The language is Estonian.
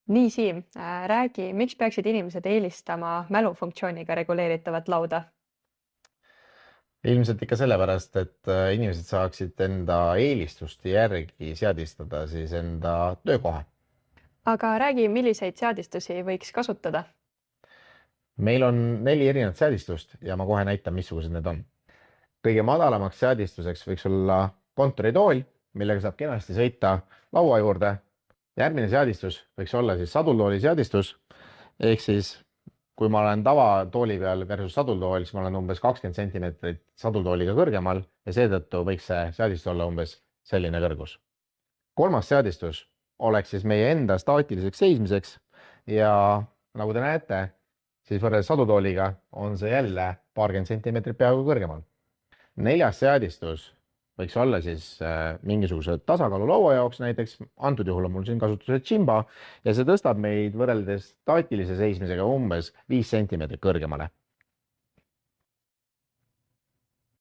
Nii, Siim, räägi, miks peaksid inimesed eelistama mälufunktsiooniga reguleeritavat lauda? Ilmselt ikka sellepärast, et inimesed saaksid enda eelistuste järgi seadistada siis enda töökoha. Aga räägi, milliseid seadistusi võiks kasutada? Meil on 4 erinevat seadistust ja ma kohe näitan, missugused need on. Kõige madalamaks seadistuseks võiks olla kontoritool, millega saab kenasti sõita laua juurde. Järgmine seadistus võiks olla siis sadultooli seadistus, ehk siis kui ma olen tavatooli peal versus sadultool, siis ma olen umbes 20 cm sadultooliga kõrgemal ja seetõttu võiks see seadistus olla umbes selline kõrgus. Kolmas seadistus oleks siis meie enda staatiliseks seismiseks ja nagu te näete, siis võrreldes sadutooliga on see jälle paarkümmend sentimeetrit peaaegu kõrgemal. Neljas seadistus võiks olla siis mingisuguse tasakaalulaua jaoks, näiteks antud juhul on mul siin kasutusel Jimba ja see tõstab meid võrreldes staatilise seismisega umbes 5 cm kõrgemale.